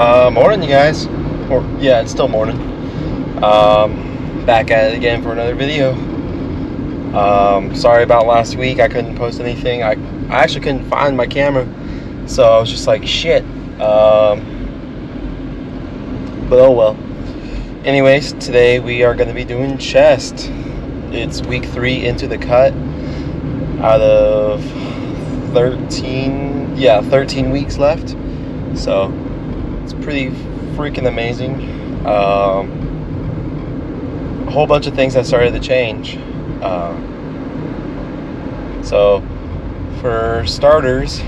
Morning, you guys. Or yeah, it's still morning. Back at it again for another video. Sorry about last week. I couldn't post anything. I actually couldn't find my camera, so I was just like, shit. But oh well. Anyways, today we are going to be doing chest. It's week 3 into the cut out of 13 weeks left. So it's pretty freaking amazing. A whole bunch of things that started to change. So for starters,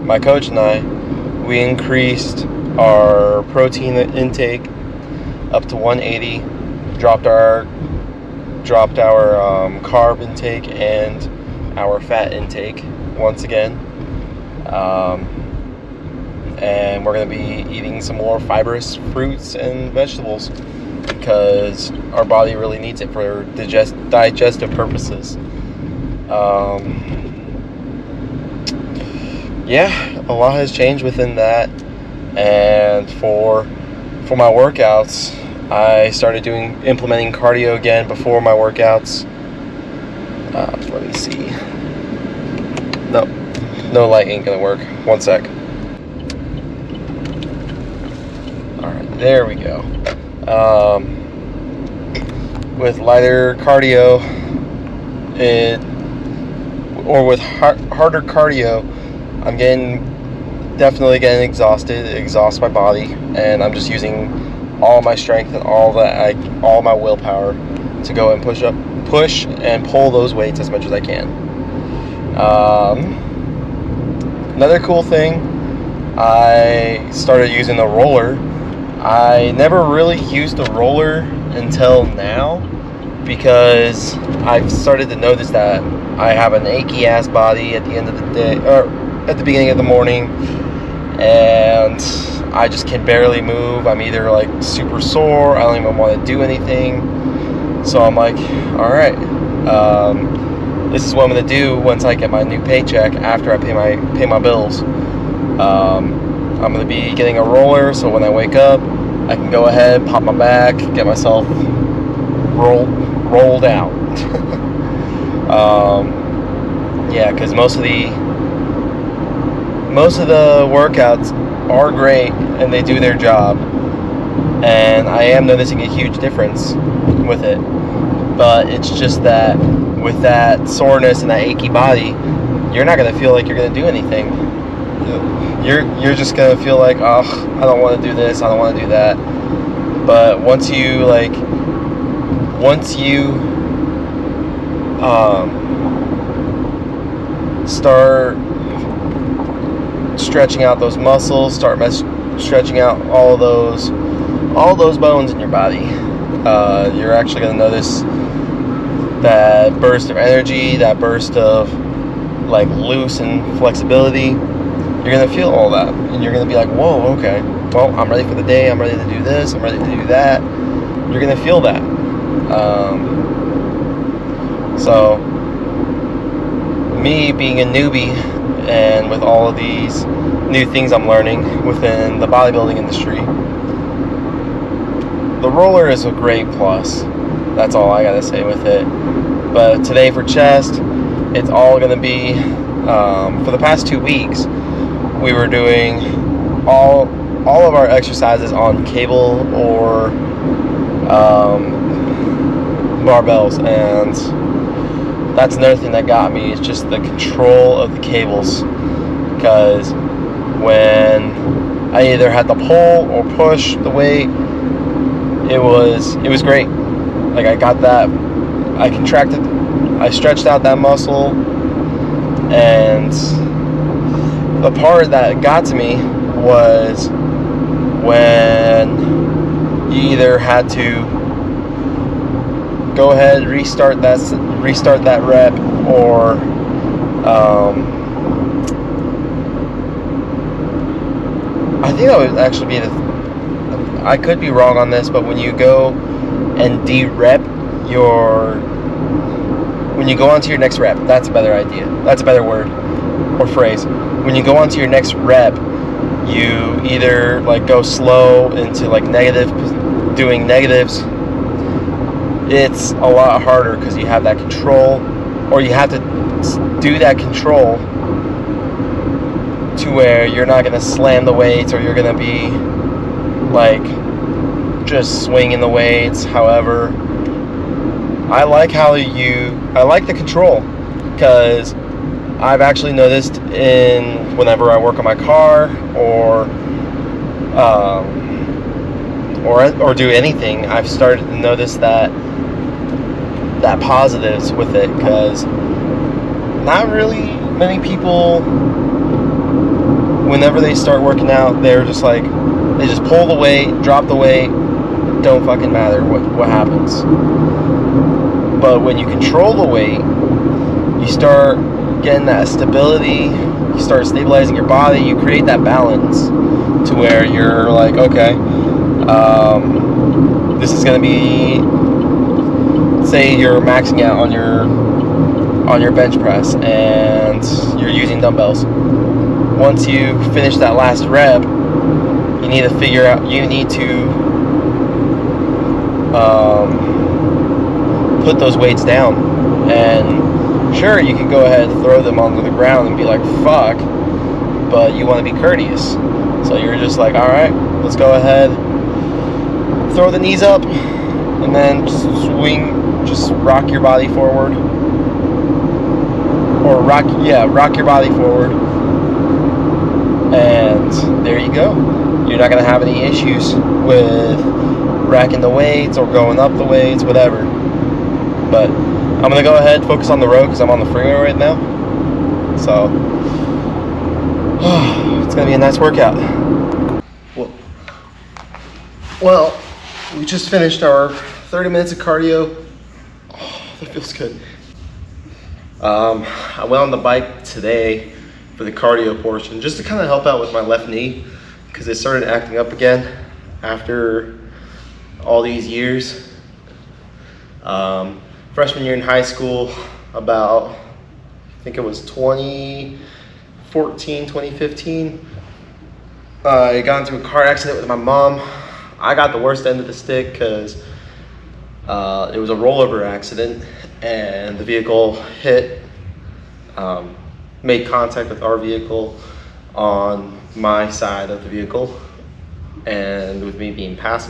my coach and I, we increased our protein intake up to 180, dropped our carb intake and our fat intake once again. And we're going to be eating some more fibrous fruits and vegetables because our body really needs it for digestive purposes. Yeah, a lot has changed within that. And for my workouts, I started implementing cardio again before my workouts. Let me see. No light ain't gonna work. One sec. Alright, there we go. With lighter cardio, with harder cardio, I'm definitely getting exhausted. It exhausts my body, and I'm just using all my strength and all my willpower to go and push and pull those weights as much as I can. Another cool thing, I started using the roller. I never really used the roller until now because I've started to notice that I have an achy ass body at the end of the day, or at the beginning of the morning, and I just can barely move. I'm either like super sore, I don't even want to do anything. So I'm like, alright, this is what I'm going to do once I get my new paycheck after I pay my bills. I'm going to be getting a roller, so when I wake up, I can go ahead, pop my back, get myself rolled out. Yeah, because most of the workouts are great and they do their job, and I am noticing a huge difference with it. But it's just that with that soreness and that achy body, you're not going to feel like you're going to do anything. You're just going to feel like, oh, I don't want to do this, I don't want to do that. But once you start stretching out those muscles, stretching out all those bones in your body, you're actually going to notice that burst of energy, that burst of like loose and flexibility. You're going to feel all that, and you're going to be like, whoa, okay, well, I'm ready for the day, I'm ready to do this, I'm ready to do that. You're going to feel that. So me being a newbie, and with all of these new things I'm learning within the bodybuilding industry, the roller is a great plus. That's all I gotta say with it. But today for chest, it's all gonna be, for the past 2 weeks, we were doing all of our exercises on cable or barbells, and that's another thing that got me, is just the control of the cables. Because when I either had to pull or push the weight, it was great. Like I stretched out that muscle, and the part that got to me was when you either had to go ahead, restart that rep, or I think that would actually be I could be wrong on this, but when you go and de-rep when you go on to your next rep, that's a better idea. That's a better word or phrase. when you go on to your next rep, you either like go slow into like doing negatives. It's a lot harder because you have that control, or you have to do that control to where you're not going to slam the weights, or you're going to be like just swinging the weights. However, I like the control, because I've actually noticed whenever I work on my car or do anything, I've started to notice that positives with it, because not really many people, whenever they start working out, they're just like, they just pull the weight, drop the weight, don't fucking matter what happens. But when you control the weight, you start getting that stability, you start stabilizing your body, you create that balance to where you're like, okay, this is going to be, say you're maxing out on your bench press and you're using dumbbells. Once you finish that last rep, you need to put those weights down. And sure, you can go ahead and throw them onto the ground and be like, fuck, but you want to be courteous. So you're just like, all right, let's go ahead, throw the knees up, and then just rock your body forward. Or rock your body forward. And there you go. You're not going to have any issues with racking the weights or going up the weights, whatever. But I'm going to go ahead and focus on the road because I'm on the freeway right now. So it's going to be a nice workout. Well, we just finished our 30 minutes of cardio. Oh, that feels good. I went on the bike today for the cardio portion, just to kind of help out with my left knee, because it started acting up again after all these years. Freshman year in high school, about, I think it was 2014, 2015, I got into a car accident with my mom. I got the worst end of the stick because it was a rollover accident, and the vehicle made contact with our vehicle on my side of the vehicle, and with me being front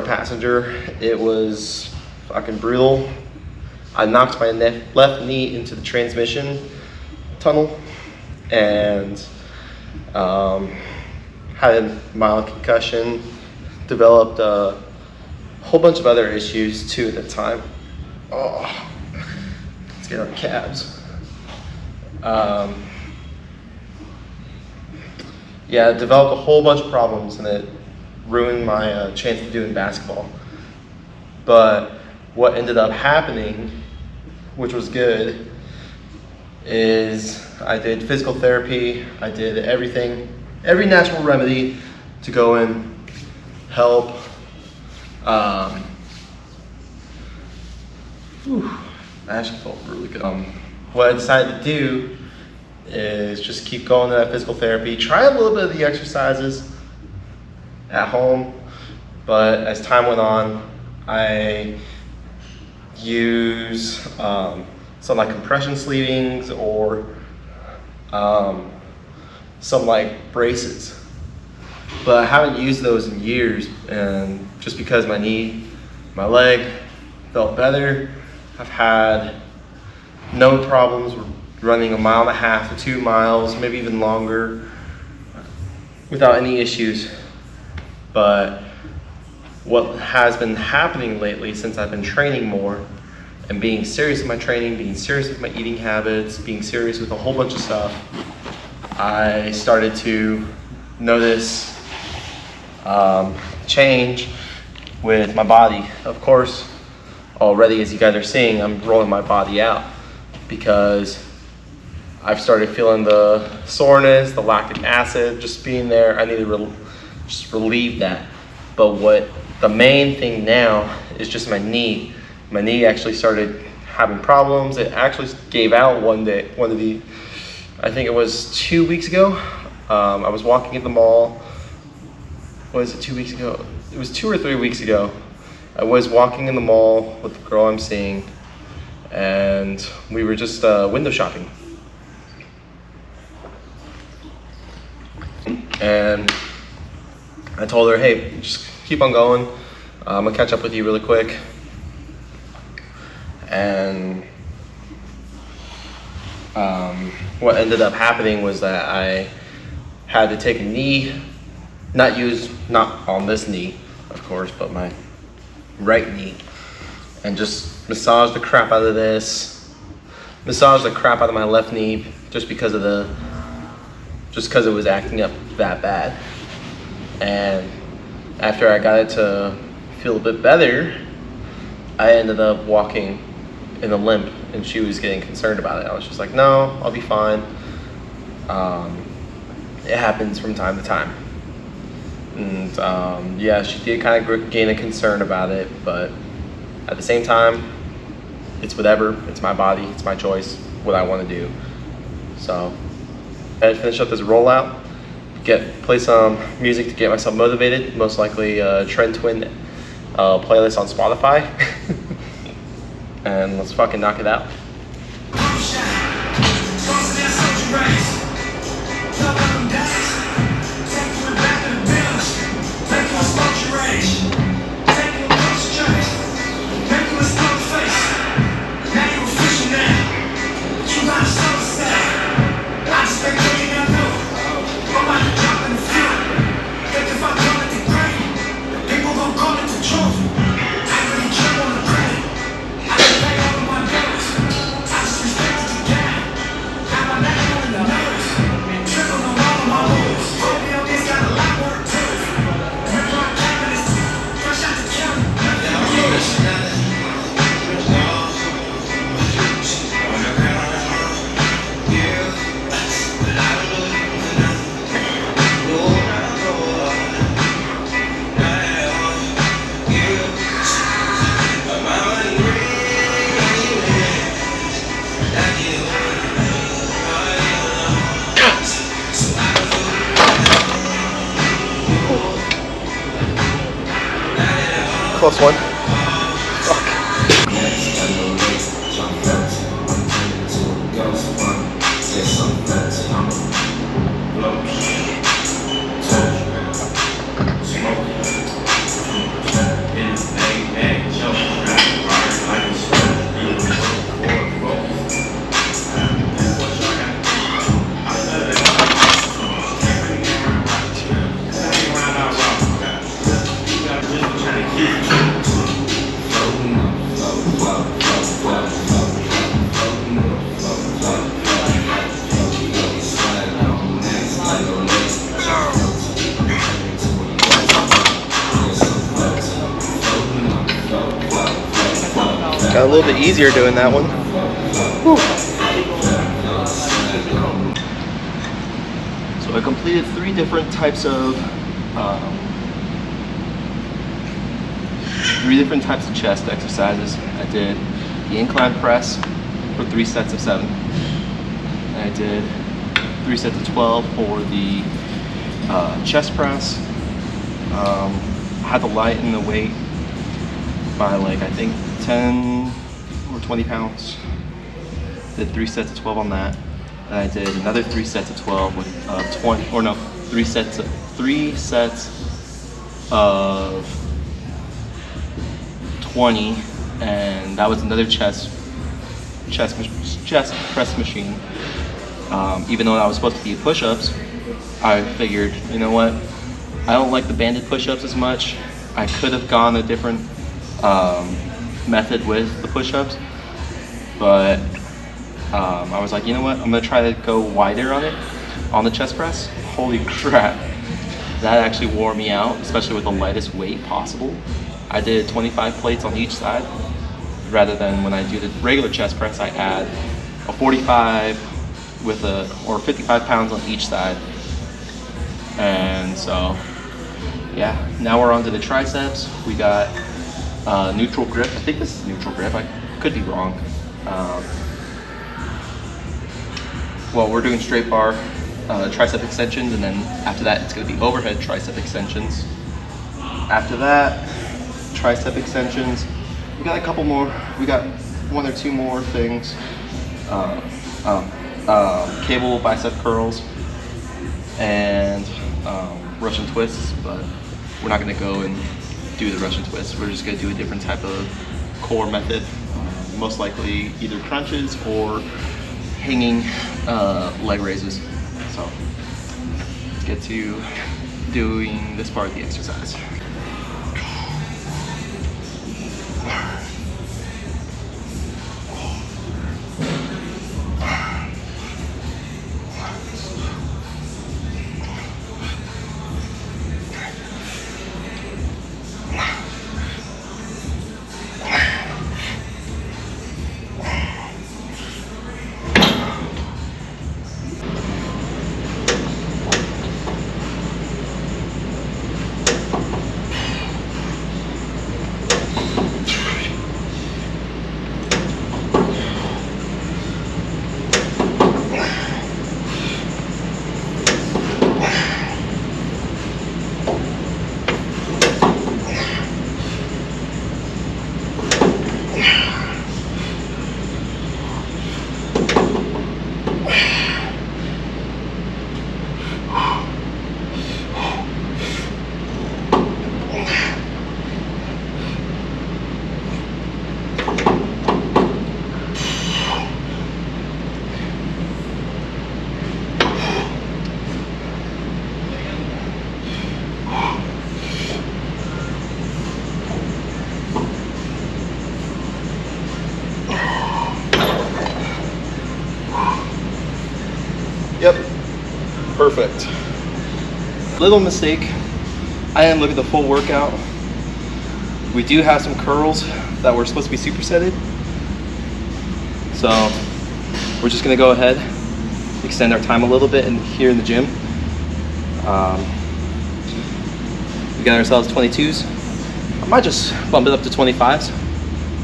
passenger, it was fucking brutal. I knocked my left knee into the transmission tunnel and had a mild concussion, developed a whole bunch of other issues too at the time. Oh, let's get our calves. Yeah, it developed a whole bunch of problems, and it ruined my chance of doing basketball. But what ended up happening, which was good, is I did physical therapy. I did every natural remedy to go and help. I actually felt really good. What I decided to do is just keep going to that physical therapy, try a little bit of the exercises at home, but as time went on, I use some like compression sleevings or some like braces, but I haven't used those in years, and just because my leg felt better, I've had no problems running 1.5 miles to 2 miles, maybe even longer, without any issues. But what has been happening lately, since I've been training more and being serious with my training, being serious with my eating habits, being serious with a whole bunch of stuff, I started to notice change with my body. Of course, already, as you guys are seeing, I'm rolling my body out because I've started feeling the soreness, the lactic acid just being there. I need to just relieve that. But what the main thing now is just my knee. My knee actually started having problems. It actually gave out one day, one of the I think it was 2 weeks ago. I was walking in the mall. Was it 2 weeks ago? It was 2 or 3 weeks ago. I was walking in the mall with the girl I'm seeing, and we were just window shopping. And I told her, hey, just keep on going. I'm gonna catch up with you really quick. And what ended up happening was that I had to take a knee, not on this knee, of course, but my right knee, and just massage the crap out of this, massage the crap out of my left knee, just because it was acting up that bad. And after I got it to feel a bit better, I ended up walking in a limp, and she was getting concerned about it. I was just like, no, I'll be fine. It happens from time to time. And yeah, she did kind of gain a concern about it, but at the same time, it's whatever. It's my body, it's my choice, what I want to do. So I finish up this rollout, play some music to get myself motivated, most likely Trend Twin playlist on Spotify. And let's fucking knock it out. Close one. Got a little bit easier doing that one. Whew. So I completed 3 different types of chest exercises. I did the incline press for 3 sets of 7. And I did 3 sets of 12 for the chest press. I had to lighten the weight by like I think 10 or 20 pounds. Did 3 sets of 12 on that. And I did another 3 sets of 12 with 3 sets of 20, and that was another chest press machine. Even though that was supposed to be push-ups, I figured, you know what? I don't like the banded push-ups as much. I could have gone a different method with the push-ups, but I was like, you know what? I'm gonna try to go wider on it, on the chest press. Holy crap, that actually wore me out, especially with the lightest weight possible. I did 25 plates on each side, rather than when I do the regular chest press, I add a 45 or 55 pounds on each side. And so, yeah, now we're on to the triceps. We got neutral grip. I think this is neutral grip. I could be wrong. well, we're doing straight bar tricep extensions, and then after that it's going to be overhead tricep extensions. After that, tricep extensions. We got a couple more. We got 1 or 2 more things. Cable bicep curls and Russian twists, but we're not going to go and do the Russian twists. We're just going to do a different type of core method. Most likely either crunches or hanging leg raises. So let's get to doing this part of the exercise. Yep, perfect. Little mistake, I didn't look at the full workout. We do have some curls that were supposed to be supersetted. So we're just gonna go ahead, extend our time a little bit here in the gym. We got ourselves 22s. I might just bump it up to 25s,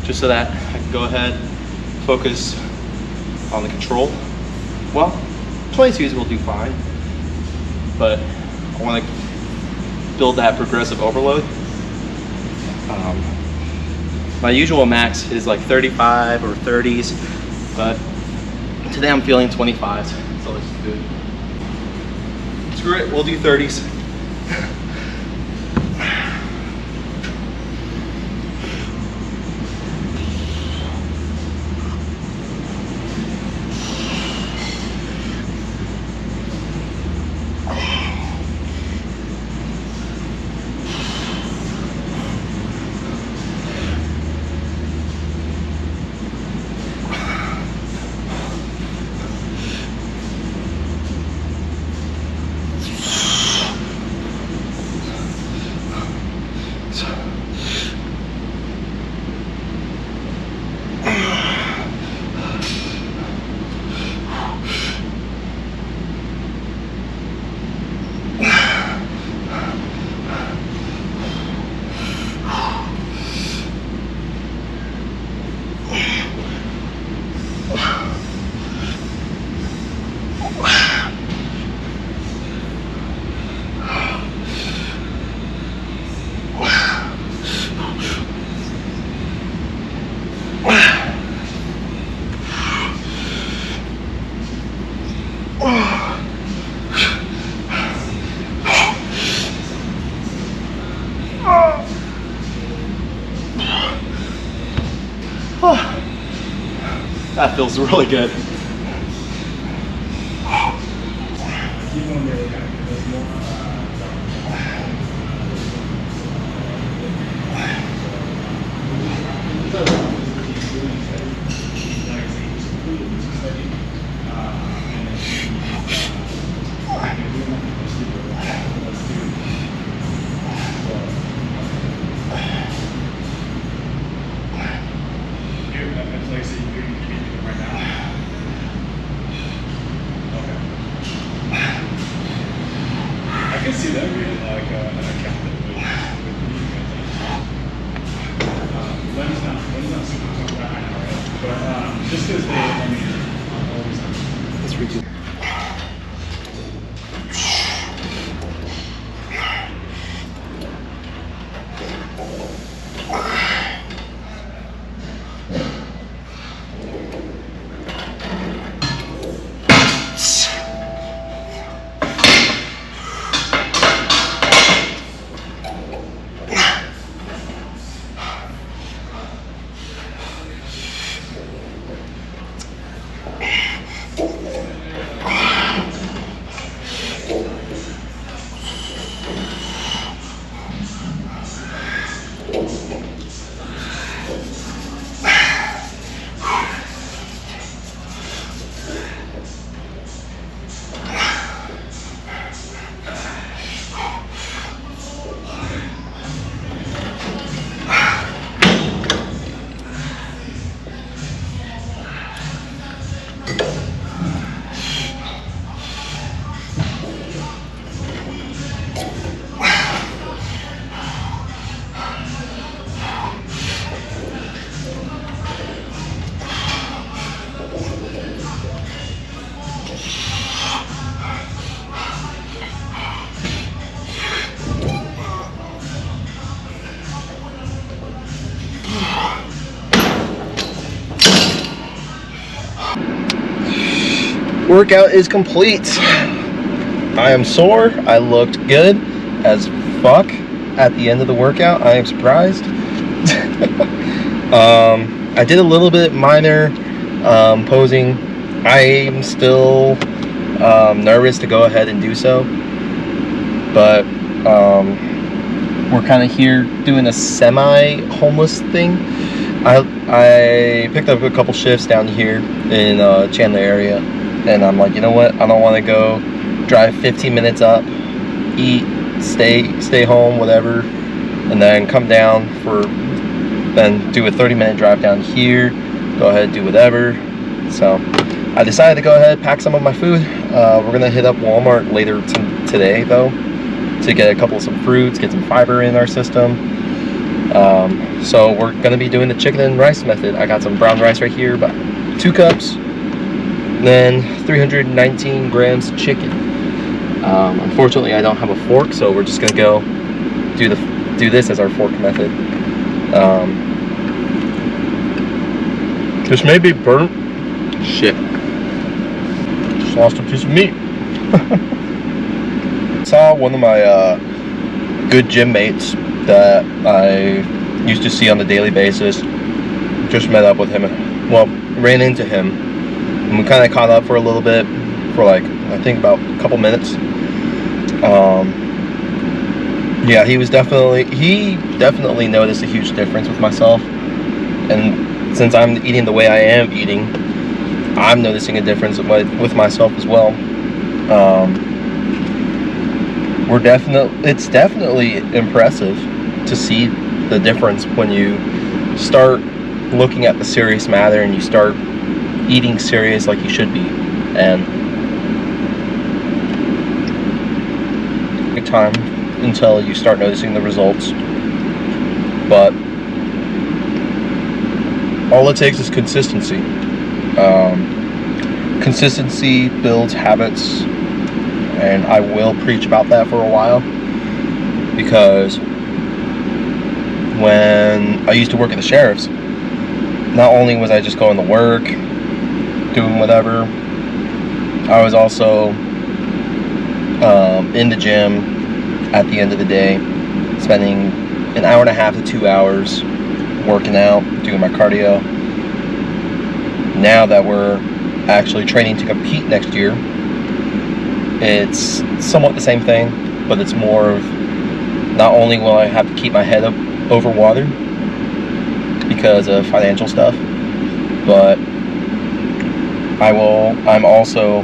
just so that I can go ahead, focus on the control. Well, 22s will do fine, but I want to build that progressive overload. My usual max is like 35 or 30s, but today I'm feeling 25s, so let's do it. Screw it, we'll do 30s. That feels really good. I can see that being like an account with Len's not super comfortable, I know, right? But just because they, I mean, always. Let's redo. Workout is complete. I am sore. I looked good as fuck at the end of the workout. I am surprised. I did a little bit minor posing. I'm still nervous to go ahead and do so, but we're kind of here doing a semi-homeless thing. I picked up a couple shifts down here in Chandler area, and I'm like, you know what? I don't want to go drive 15 minutes up, eat, stay home, whatever, and then come down then do a 30-minute drive down here, go ahead and do whatever. So I decided to go ahead and pack some of my food. We're gonna hit up Walmart later today though, to get some fruits, get some fiber in our system. So we're gonna be doing the chicken and rice method. I got some brown rice right here, about 2 cups, then 319 grams of chicken. Unfortunately, I don't have a fork, so we're just gonna go do this as our fork method. This may be burnt. Shit. Just lost a piece of meat. Saw one of my good gym mates that I used to see on a daily basis. Just met up with him. Well, ran into him. And we kind of caught up for a little bit, for like, I think about a couple minutes. Yeah, he definitely noticed a huge difference with myself. And since I'm eating the way I am eating, I'm noticing a difference with myself as well. It's definitely impressive to see the difference when you start looking at the serious matter and you start eating serious like you should be. And time until you start noticing the results, but all it takes is consistency. Consistency builds habits, and I will preach about that for a while, because when I used to work at the sheriff's, not only was I just going to work, doing whatever, I was also in the gym at the end of the day, spending an hour and a half to 2 hours working out, doing my cardio. Now that we're actually training to compete next year, it's somewhat the same thing, but it's more of, not only will I have to keep my head up over water because of financial stuff, but I'm also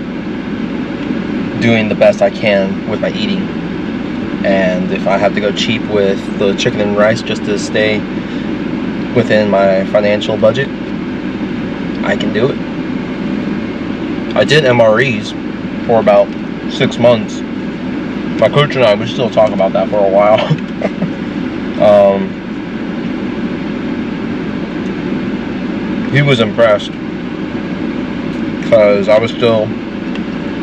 doing the best I can with my eating. And if I have to go cheap with the chicken and rice just to stay within my financial budget, I can do it. I did MREs for about 6 months. My coach and I, we still talk about that for a while. He was impressed because I was still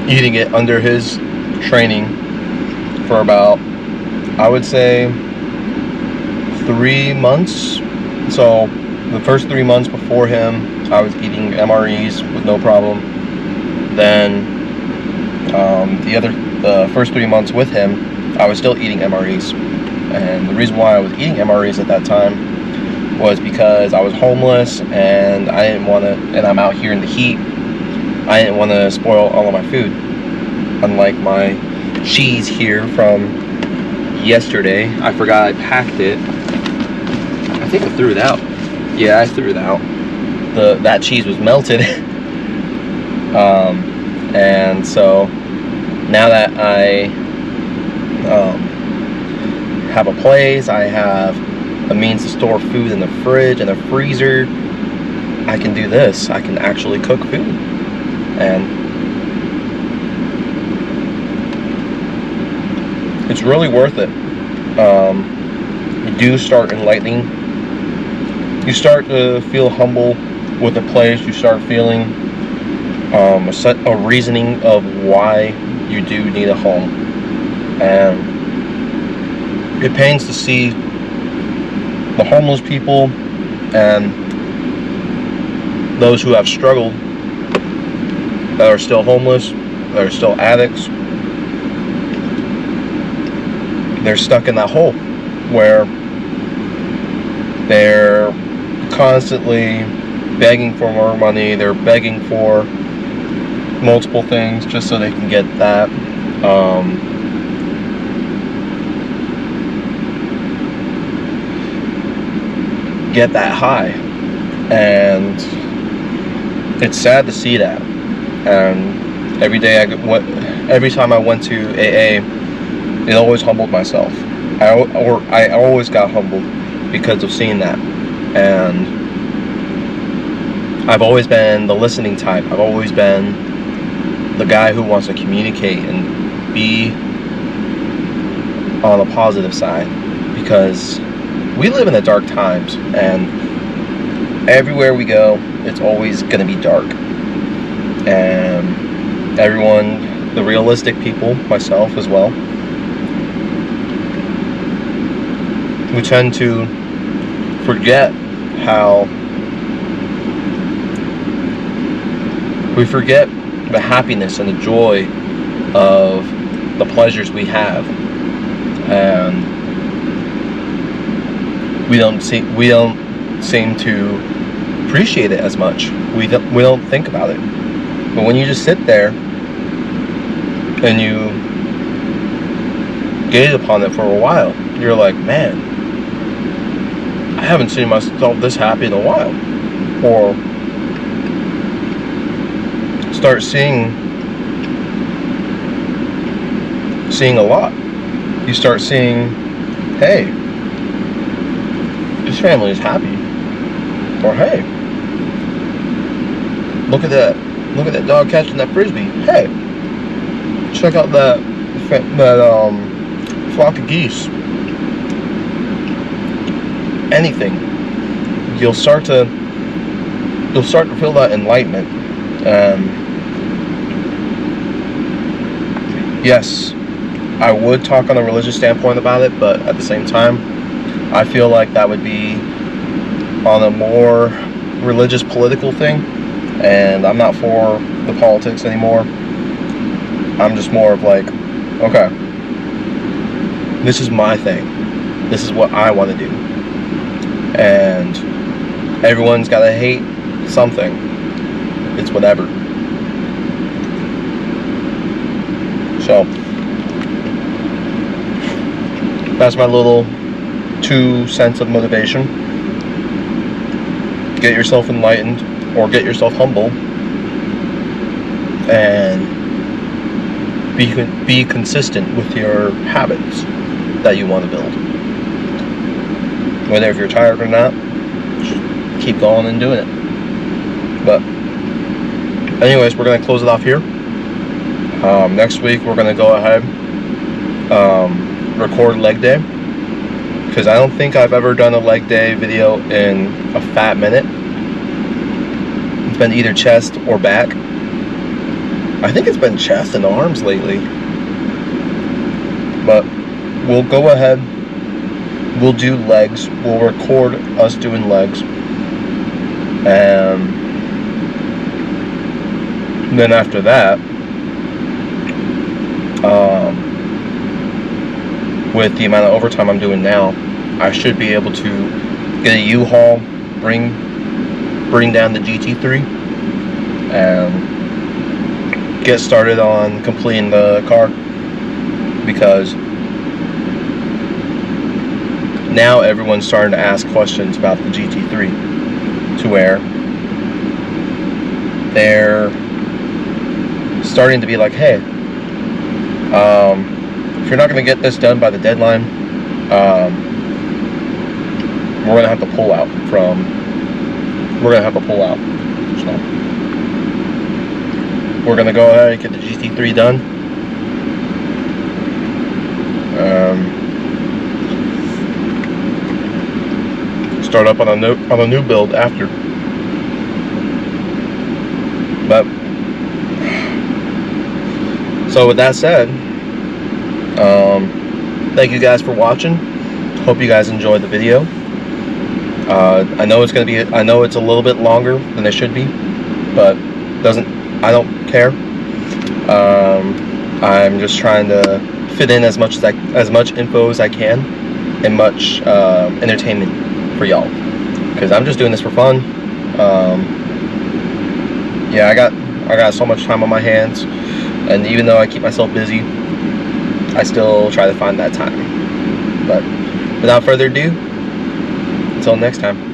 eating it under his training for about, I would say, 3 months. So the first 3 months before him, I was eating MREs with no problem. Then the first 3 months with him, I was still eating MREs. And the reason why I was eating MREs at that time was because I was homeless and I didn't want to, and I'm out here in the heat, I didn't want to spoil all of my food. Unlike my cheese here from yesterday, I forgot I packed it. I think I threw it out. Yeah, I threw it out. That cheese was melted. And so now that I have a place, I have a means to store food in the fridge and the freezer, I can do this. I can actually cook food. And it's really worth it. You do start enlightening. You start to feel humble with the place. You start feeling a reasoning of why you do need a home. And it pains to see the homeless people and those who have struggled that are still homeless, that are still addicts. They're stuck in that hole where they're constantly begging for more money. They're begging for multiple things just so they can get that. Get that high. And it's sad to see that. And every time I went to AA, it always humbled myself. I always got humbled because of seeing that. And I've always been the listening type. I've always been the guy who wants to communicate and be on the positive side, because we live in the dark times, and everywhere we go, it's always going to be dark. And everyone, the realistic people, myself as well, we tend to forget the happiness and the joy of the pleasures we have, and we don't seem to appreciate it as much. We don't think about it. But when you just sit there and you gaze upon it for a while, you're like, man, I haven't seen myself this happy in a while. Or start seeing a lot. You start seeing, hey, this family is happy. Or hey, look at that dog catching that frisbee. Hey, check out that flock of geese. Anything. You'll start to feel that enlightenment. Yes, I would talk on a religious standpoint about it, but at the same time, I feel like that would be on a more religious political thing, and I'm not for the politics anymore. I'm just more of like, okay, this is my thing. This is what I want to do. And everyone's got to hate something. It's whatever. So that's my little 2 cents of motivation. Get yourself enlightened, or get yourself humble, and be consistent with your habits that you want to build. Whether if you're tired or not, just keep going and doing it. But anyways, we're going to close it off here. Next week we're going to go ahead, record leg day, because I don't think I've ever done a leg day video in a fat minute. It's been either chest or back. I think it's been chest and arms lately. But we'll go ahead, we'll do legs, we'll record us doing legs, and then after that, with the amount of overtime I'm doing now, I should be able to get a U-Haul, bring down the GT3, and get started on completing the car, because now everyone's starting to ask questions about the GT3, to where they're starting to be like, hey, if you're not going to get this done by the deadline, we're going to have to pull out. So we're going to go ahead and get the GT3 done. Start up on a new build after. But so with that said, thank you guys for watching. Hope you guys enjoyed the video. I know it's a little bit longer than it should be, but I don't care. I'm just trying to fit in as much info as I can and much entertainment for y'all, because I'm just doing this for fun. Yeah, I got so much time on my hands, and even though I keep myself busy, I still try to find that time. But without further ado, until next time.